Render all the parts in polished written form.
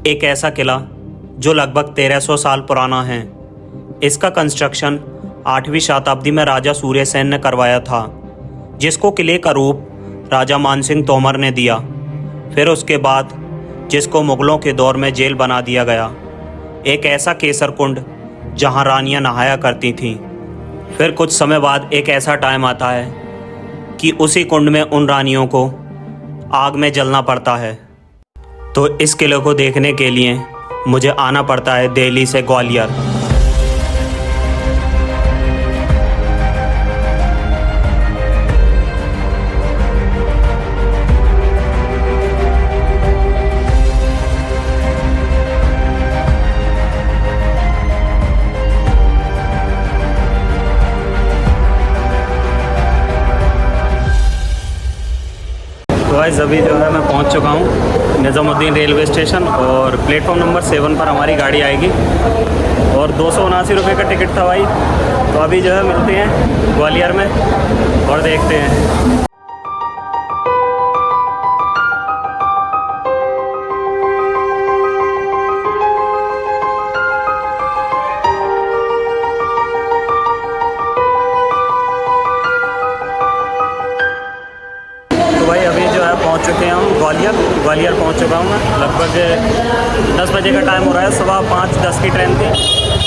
एक ऐसा किला जो लगभग 1300 साल पुराना है। इसका कंस्ट्रक्शन 8वीं शताब्दी में राजा सूर्यसेन ने करवाया था, जिसको किले का रूप राजा मानसिंह तोमर ने दिया। फिर उसके बाद जिसको मुग़लों के दौर में जेल बना दिया गया। एक ऐसा केसर कुंड जहां रानियां नहाया करती थीं। फिर कुछ समय बाद एक ऐसा टाइम आता है कि उसी कुंड में उन रानियों को आग में जलना पड़ता है। तो इस किले को देखने के लिए मुझे आना पड़ता है दिल्ली से ग्वालियर। तो गाइस अभी जो है मैं पहुंच चुका हूं निज़ामुद्दीन रेलवे स्टेशन और प्लेटफॉर्म नंबर 7 पर हमारी गाड़ी आएगी और 279 रुपये का टिकट था भाई। तो अभी जो है मिलते हैं ग्वालियर में और देखते हैं। पहुंच चुके हैं हम ग्वालियर पहुंच चुका हूं मैं। लगभग 10 बजे का टाइम हो रहा है। सुबह 5:10 की ट्रेन थी,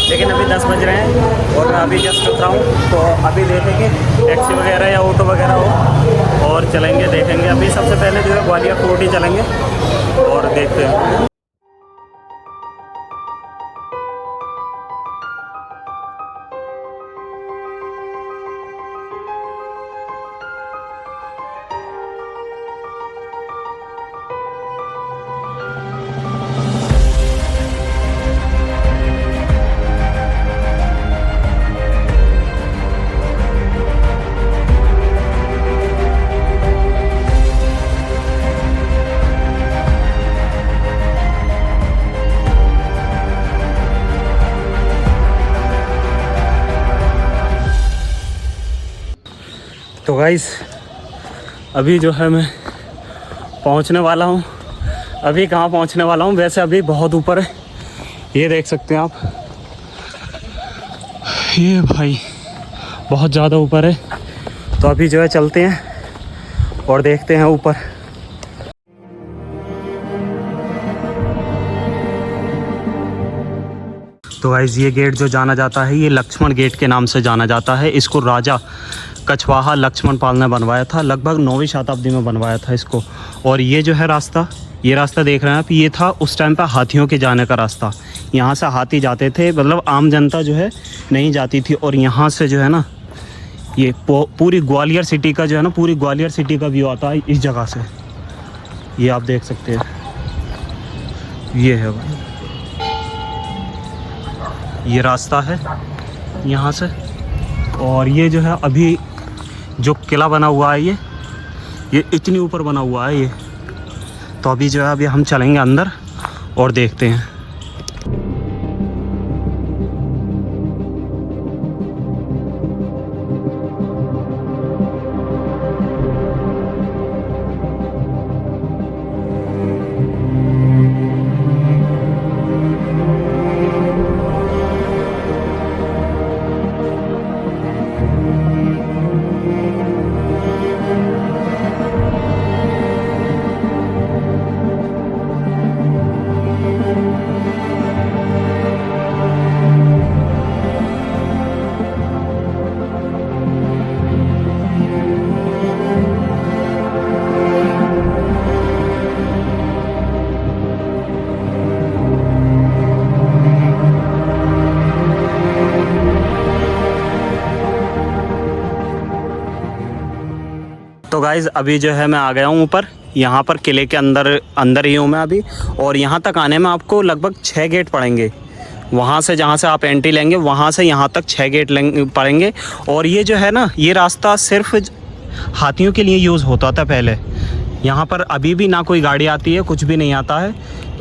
लेकिन अभी 10 बज रहे हैं और मैं अभी जस्ट उतरा हूं। तो अभी देखेंगे टैक्सी वगैरह या ऑटो वगैरह हो और चलेंगे, देखेंगे। अभी सबसे पहले जो है ग्वालियर फोर्ट ही चलेंगे और देखते हैं। तो गाइस अभी जो है मैं पहुंचने वाला हूं। अभी कहाँ पहुंचने वाला हूं, वैसे अभी बहुत ऊपर है, ये देख सकते हैं आप। ये भाई बहुत ज़्यादा ऊपर है। तो अभी जो है चलते हैं और देखते हैं ऊपर। तो गाइस ये गेट जो जाना जाता है, ये लक्ष्मण गेट के नाम से जाना जाता है। इसको राजा कछवाहा लक्ष्मण पाल ने बनवाया था, लगभग 9वीं शताब्दी में बनवाया था इसको। और ये जो है रास्ता, ये रास्ता देख रहे हैं आप, ये था उस टाइम पे हाथियों के जाने का रास्ता। यहाँ से हाथी जाते थे, मतलब आम जनता जो है नहीं जाती थी। और यहाँ से जो है ना, ये पूरी ग्वालियर सिटी का जो है ना, पूरी ग्वालियर सिटी का व्यू आता है इस जगह से। ये आप देख सकते हैं, ये है भाई, ये रास्ता है यहाँ से। और ये जो है अभी जो किला बना हुआ है, ये इतनी ऊपर बना हुआ है ये। तो अभी जो है अभी हम चलेंगे अंदर और देखते हैं। तो गाइज़ अभी जो है मैं आ गया हूँ ऊपर। यहाँ पर किले के अंदर ही हूँ मैं अभी। और यहाँ तक आने में आपको लगभग 6 गेट पड़ेंगे। वहाँ से जहाँ से आप एंट्री लेंगे, वहाँ से यहाँ तक 6 गेट पड़ेंगे। और ये जो है ना, ये रास्ता सिर्फ हाथियों के लिए यूज़ होता था पहले। यहाँ पर अभी भी ना कोई गाड़ी आती है, कुछ भी नहीं आता है।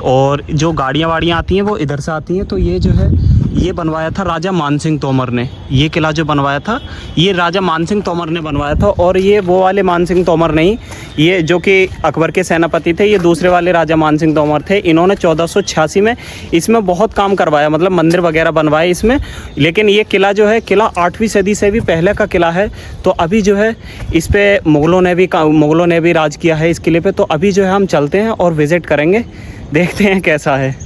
और जो गाड़ियाँ वाड़ियाँ आती हैं वो इधर से आती हैं। तो ये जो है, ये बनवाया था राजा मानसिंह तोमर ने। ये किला जो बनवाया था ये राजा मानसिंह तोमर ने बनवाया था। और ये वो वाले मानसिंह तोमर नहीं, ये जो कि अकबर के सेनापति थे, ये दूसरे वाले राजा मानसिंह तोमर थे। इन्होंने 1486 में इसमें बहुत काम करवाया, मतलब मंदिर वगैरह बनवाए इसमें। लेकिन ये किला जो है, किला 8वीं सदी से भी पहले का किला है। तो अभी जो है इस पर मुग़लों ने भी राज किया है इस किले पे। तो अभी जो है हम चलते हैं और विज़िट करेंगे, देखते हैं कैसा है।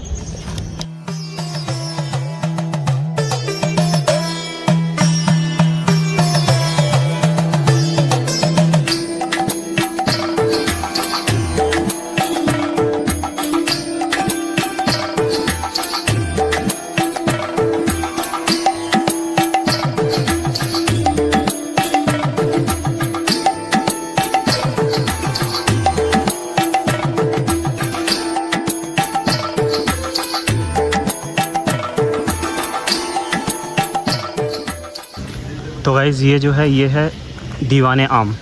तो गाइज़ ये जो है, ये है दीवाने आम,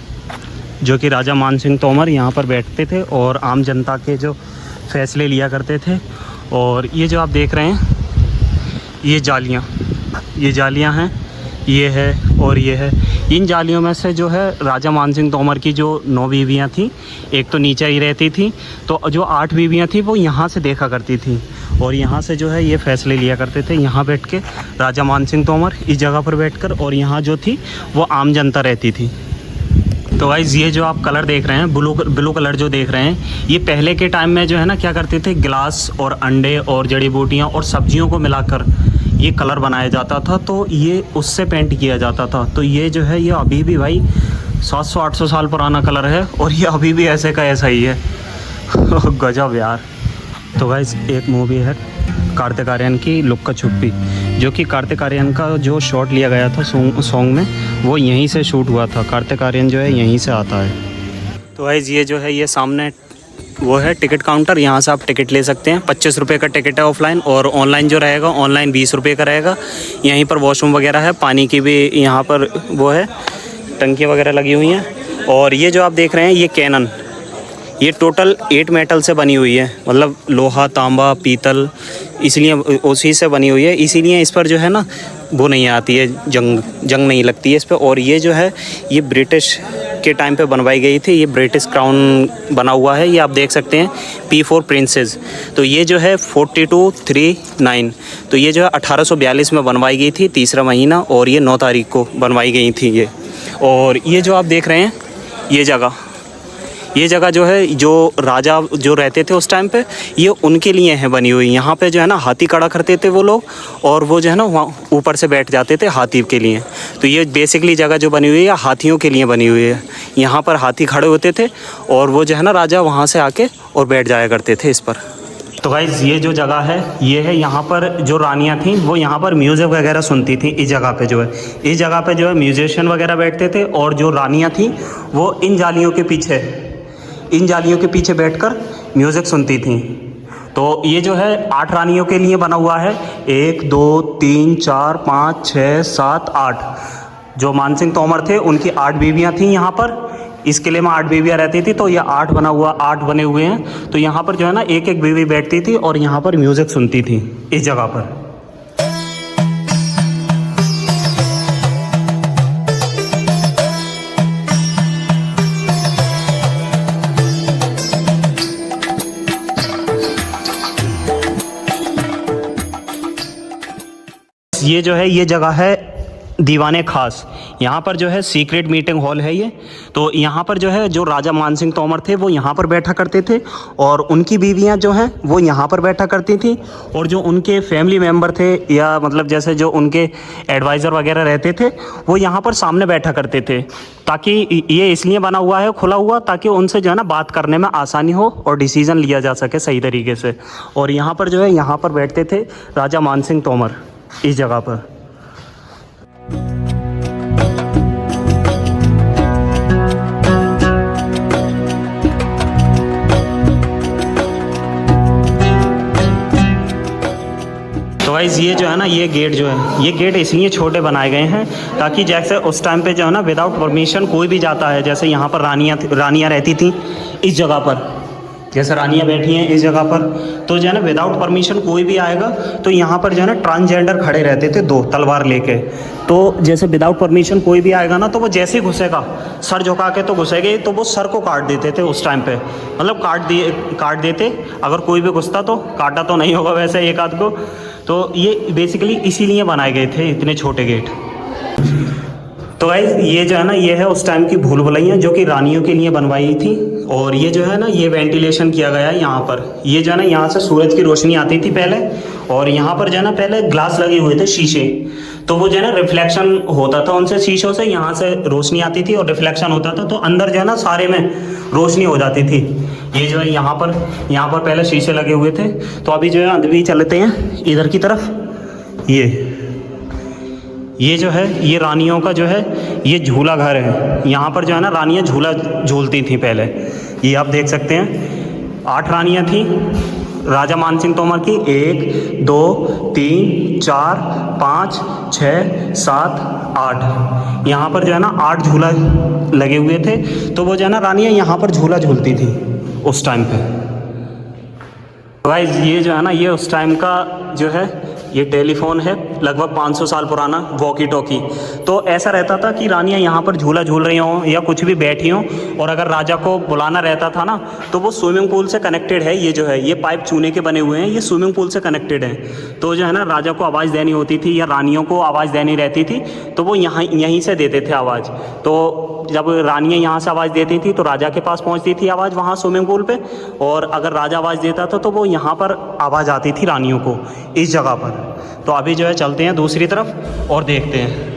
जो कि राजा मानसिंह तोमर यहाँ पर बैठते थे और आम जनता के जो फैसले लिया करते थे। और ये जो आप देख रहे हैं, ये जालियाँ हैं, ये है और ये है। इन जालियों में से जो है राजा मानसिंह तोमर की जो 9 बीवियाँ थीं, एक तो नीचे ही रहती थी, तो जो 8 बीवियाँ थीं वो यहाँ से देखा करती थी और यहाँ से जो है ये फैसले लिया करते थे। यहाँ बैठ के राजा मानसिंह तोमर इस जगह पर बैठकर, और यहाँ जो थी वो आम जनता रहती थी। तो गाइज़ ये जो आप कलर देख रहे हैं, ब्लू कलर जो देख रहे हैं, ये पहले के टाइम में जो है ना क्या करते थे, गिलास और अंडे और जड़ी बूटियाँ और सब्जियों को मिलाकर ये कलर बनाया जाता था। तो ये उससे पेंट किया जाता था। तो ये जो है ये अभी भी भाई 700-800 साल पुराना कलर है और ये अभी भी ऐसे का ऐसा ही है। गजब यार। तो गाइस एक मूवी है कार्तिक आर्यन की, लुक्का छुपी, जो कि कार्तिक आर्यन का जो शॉट लिया गया था सॉन्ग में, वो यहीं से शूट हुआ था। कार्तिक आर्यन जो है यहीं से आता है। तो गाइस ये जो है, ये सामने वो है टिकट काउंटर, यहाँ से आप टिकट ले सकते हैं। 25 रुपये का टिकट है ऑफलाइन, और ऑनलाइन जो रहेगा, ऑनलाइन 20 रुपये का रहेगा। यहीं पर वॉशरूम वगैरह है, पानी की भी यहाँ पर वो है, टंकी वगैरह लगी हुई हैं। और ये जो आप देख रहे हैं ये कैनन, ये टोटल 8 मेटल से बनी हुई है, मतलब लोहा, तांबा, पीतल, इसलिए उसी से बनी हुई है। इसीलिए इस पर जो है ना वो नहीं आती है, जंग नहीं लगती है इस पर। और ये जो है ये ब्रिटिश के टाइम पे बनवाई गई थी। ये ब्रिटिश क्राउन बना हुआ है, ये आप देख सकते हैं, P4 प्रिंसेस। तो ये जो है 4239, तो ये जो है 1842 में बनवाई गई थी, 3रा महीना, और ये 9 तारीख को बनवाई गई थी ये। और ये जो आप देख रहे हैं ये जगह जो है, जो राजा जो रहते थे उस टाइम पे, ये उनके लिए है बनी हुई। यहाँ पे जो है ना हाथी खड़ा करते थे वो लोग, और वो जो है ना वहाँ ऊपर से बैठ जाते थे हाथी के लिए। तो ये बेसिकली जगह जो बनी हुई है हाथियों के लिए बनी हुई है। यहाँ पर हाथी खड़े होते थे और वो जो है ना राजा वहाँ से आके और बैठ जाया करते थे इस पर। तो गाइज़ ये जो जगह है, ये है, यहाँ पर जो रानियाँ थीं वो यहाँ पर म्यूज़िक वगैरह सुनती थी। इस जगह पे जो है, इस जगह पे जो है म्यूजिशियन वगैरह बैठते थे, और जो रानियाँ थीं वो इन जालियों के पीछे बैठकर म्यूज़िक सुनती थीं। तो ये जो है 8 रानियों के लिए बना हुआ है, 1 2 3 4 5 6 7 8। जो मानसिंह तोमर थे उनकी 8 बीवियाँ थीं यहाँ पर। इस किले में 8 बीवियाँ रहती थी, तो ये 8 बने हुए हैं। तो यहाँ पर जो है ना एक एक बीवी बैठती थी और यहाँ पर म्यूज़िक सुनती थी इस जगह पर। ये जो है, ये जगह है दीवाने खास। यहाँ पर जो है सीक्रेट मीटिंग हॉल है ये। तो यहाँ पर जो है, जो राजा मानसिंह तोमर थे वो यहाँ पर बैठा करते थे, और उनकी बीवियाँ जो हैं वो यहाँ पर बैठा करती थी। और जो उनके फैमिली मेम्बर थे, या मतलब जैसे जो उनके एडवाइज़र वगैरह रहते थे, वो यहाँ पर सामने बैठा करते थे। ताकि ये इसलिए बना हुआ है खुला हुआ, ताकि उनसे जो है ना बात करने में आसानी हो और डिसीज़न लिया जा सके सही तरीके से। और यहाँ पर जो है, यहाँ पर बैठते थे राजा मानसिंह तोमर इस जगह पर। तो गाइस ये जो है ना, ये गेट जो है, ये गेट इसलिए छोटे बनाए गए हैं ताकि जैसे उस टाइम पे जो है ना विदाउट परमिशन कोई भी जाता है। जैसे यहाँ पर रानियाँ रहती थी इस जगह पर, जैसे रानियाँ बैठी हैं इस जगह पर, तो जो है ना विदाउट परमिशन कोई भी आएगा तो यहाँ पर जो है ना ट्रांसजेंडर खड़े रहते थे, दो तलवार लेके। तो जैसे विदाउट परमिशन कोई भी आएगा ना, तो वो जैसे ही घुसेगा सर झुका के तो घुसेगे, तो वो सर को काट देते थे उस टाइम पे, मतलब काट देते। अगर कोई भी घुसता तो, काटा तो नहीं होगा वैसे एक आध को। तो ये बेसिकली इसीलिए बनाए गए थे इतने छोटे गेट। तो गाइस ये जो है ना, ये है उस टाइम की भूल भुलैया जो कि रानियों के लिए बनवाई थी। और ये जो है ना, ये वेंटिलेशन किया गया है यहाँ पर। ये जो है ना, यहाँ से सूरज की रोशनी आती थी पहले, और यहाँ पर जो है ना पहले ग्लास लगे हुए थे, शीशे। तो वो जो है ना रिफ्लेक्शन होता था उनसे, शीशों से यहाँ से रोशनी आती थी और रिफ्लेक्शन होता था, तो अंदर जो है ना सारे में रोशनी हो जाती थी। ये जो है यहाँ पर पहले शीशे लगे हुए थे। तो अभी जो है अंदर भी चलते हैं इधर की तरफ। ये जो है, ये रानियों का जो है ये झूला घर है। यहाँ पर जो है ना रानियाँ झूला झूलती थी पहले। ये आप देख सकते हैं 8 रानियाँ थी राजा मानसिंह तोमर की। 1 2 3 4 5 6 7 8। यहाँ पर जो है ना 8 झूला लगे हुए थे। तो वो जो है ना रानियाँ यहाँ पर झूला झूलती थी उस टाइम पे। गाइस ये जो है ना, ये उस टाइम का जो है ये टेलीफोन है, लगभग 500 साल पुराना वॉकी टॉकी। तो ऐसा रहता था कि रानियाँ यहाँ पर झूला झूल रही हों या कुछ भी बैठी हों, और अगर राजा को बुलाना रहता था ना, तो वो स्विमिंग पूल से कनेक्टेड है। ये जो है ये पाइप चूने के बने हुए हैं, ये स्विमिंग पूल से कनेक्टेड हैं। तो जो है ना राजा को आवाज़ देनी होती थी या रानियों को आवाज़ देनी रहती थी, तो वो यहीं से देते थे आवाज़। तो जब रानियाँ यहाँ से आवाज़ देती थी तो राजा के पास पहुँचती थी आवाज़ वहाँ स्विमिंग पूल पे, और अगर राजा आवाज़ देता था तो वो यहाँ पर आवाज़ आती थी रानियों को इस जगह पर। तो अभी जो है चलते हैं दूसरी तरफ और देखते हैं।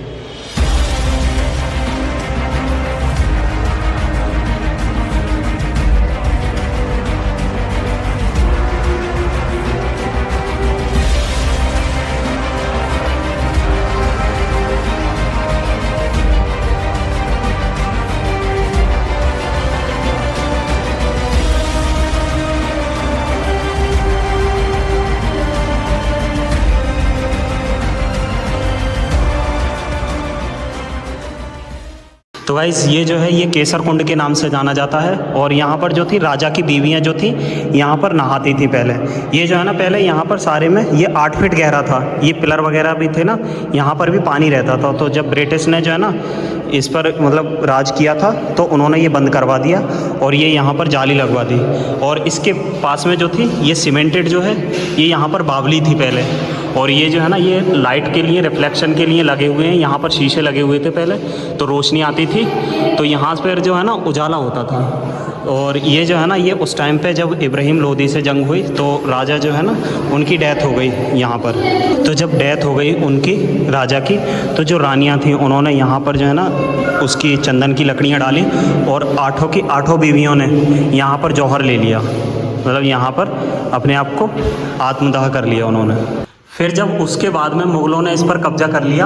तो गाइस ये जो है ये केसर कुंड के नाम से जाना जाता है। और यहाँ पर जो थी राजा की बीवियाँ जो थी यहाँ पर नहाती थी पहले। ये जो है ना पहले यहाँ पर सारे में ये 8 फीट गहरा था, ये पिलर वगैरह भी थे ना, यहाँ पर भी पानी रहता था। तो जब ब्रिटिश ने जो है ना इस पर मतलब राज किया था, तो उन्होंने ये बंद करवा दिया और ये यहाँ पर जाली लगवा दी। और इसके पास में जो थी ये सीमेंटेड जो है, ये यहाँ पर बावली थी पहले। और ये जो है ना ये लाइट के लिए, रिफ्लेक्शन के लिए लगे हुए हैं। यहाँ पर शीशे लगे हुए थे पहले, तो रोशनी आती थी, तो यहाँ पर जो है ना उजाला होता था। और ये जो है ना ये उस टाइम पे जब इब्राहिम लोदी से जंग हुई, तो राजा जो है ना उनकी डेथ हो गई यहाँ पर। तो जब डेथ हो गई उनकी राजा की, तो जो रानियाँ थीं उन्होंने यहाँ पर जो है ना उसकी चंदन की लकड़ियाँ डाली, और 8 बीवियों ने यहाँ पर जौहर ले लिया, मतलब यहाँ पर अपने आप को आत्मदाह कर लिया उन्होंने। फिर जब उसके बाद में मुग़लों ने इस पर कब्जा कर लिया,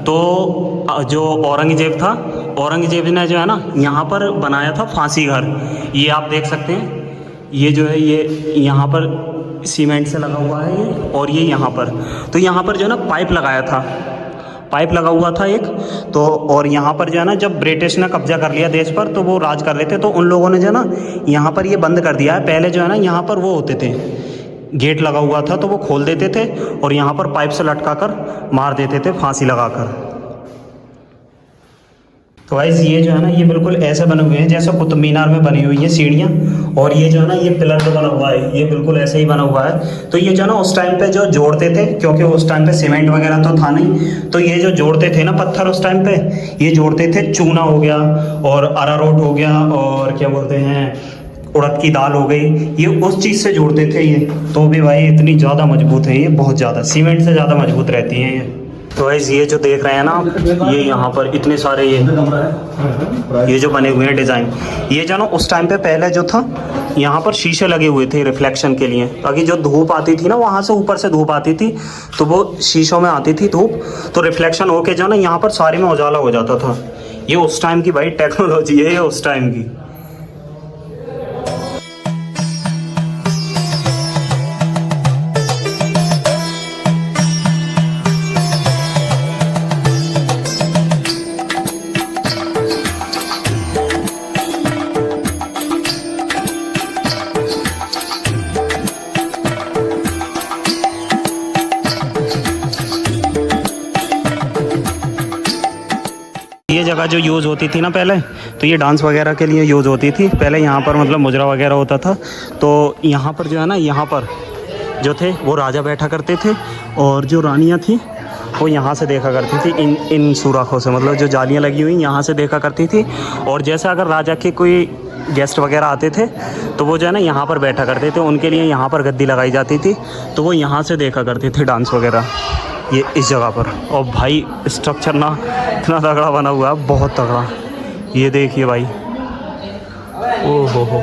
तो जो औरंगज़ेब था, औरंगज़ेब ने जो है ना यहाँ पर बनाया था फांसी घर। ये आप देख सकते हैं, ये जो है ये यहाँ पर सीमेंट से लगा हुआ है ये, और ये यहाँ पर, तो यहाँ पर जो है ना पाइप लगा हुआ था एक। तो और यहाँ पर जो है ना जब ब्रिटिश ने कब्जा कर लिया देश पर, तो वो राज कर रहे थे, तो उन लोगों ने जो है ना यहाँ पर ये बंद कर दिया है। पहले जो है ना यहाँ पर वो होते थे, गेट लगा हुआ था, तो वो खोल देते थे और यहाँ पर पाइप से लटका कर मार देते थे फांसी लगाकर। तो गाइस ये जो है ना ये बिल्कुल ऐसे बने हुए हैं जैसे कुतुब मीनार में बनी हुई है सीढ़ियाँ। और ये जो है ना ये पिलर जो बना हुआ है ये बिल्कुल ऐसे ही बना हुआ है। तो ये जो है ना उस टाइम पे जो जोड़ते थे, क्योंकि उस टाइम पे सीमेंट वगैरह तो था नहीं, तो ये जो जोड़ते थे ना पत्थर उस टाइम पे, ये जोड़ते थे चूना हो गया और अरारोट हो गया और क्या बोलते हैं उड़द की दाल हो गई, ये उस चीज़ से जोड़ते थे ये। तो भी भाई इतनी ज़्यादा मजबूत है ये, बहुत ज़्यादा सीमेंट से ज़्यादा मजबूत रहती हैं ये। तो गाइस ये जो देख रहे हैं ना आप, ये यहाँ पर इतने सारे ये जो बने हुए हैं डिज़ाइन, ये जो ना उस टाइम पे पहले जो था यहाँ पर शीशे लगे हुए थे रिफ्लेक्शन के लिए, ताकि जो धूप आती थी ना वहाँ से ऊपर से धूप आती थी, तो वो शीशों में आती थी धूप, तो रिफ्लेक्शन होके जो ना यहाँ पर सारे में उजाला हो जाता था। ये उस टाइम की भाई टेक्नोलॉजी है, ये उस टाइम की। ये जगह जो यूज़ होती थी ना पहले, तो ये डांस वगैरह के लिए यूज़ होती थी पहले। यहाँ पर मतलब मुजरा वगैरह होता था, तो यहाँ पर जो है ना, यहाँ पर जो थे वो राजा बैठा करते थे, और जो रानियाँ थी वो यहाँ से देखा करती थी, इन सुराखों से, मतलब जो जालियाँ लगी हुई यहाँ से देखा करती थी। और जैसे अगर राजा के कोई गेस्ट वगैरह आते थे तो वो जो है ना यहाँ पर बैठा करते थे, उनके लिए यहाँ पर गद्दी लगाई जाती थी, तो वो यहाँ से देखा करते थे डांस वगैरह, ये इस जगह पर। और भाई स्ट्रक्चर ना इतना तगड़ा बना हुआ है, बहुत तगड़ा। ये देखिए भाई, ओ हो,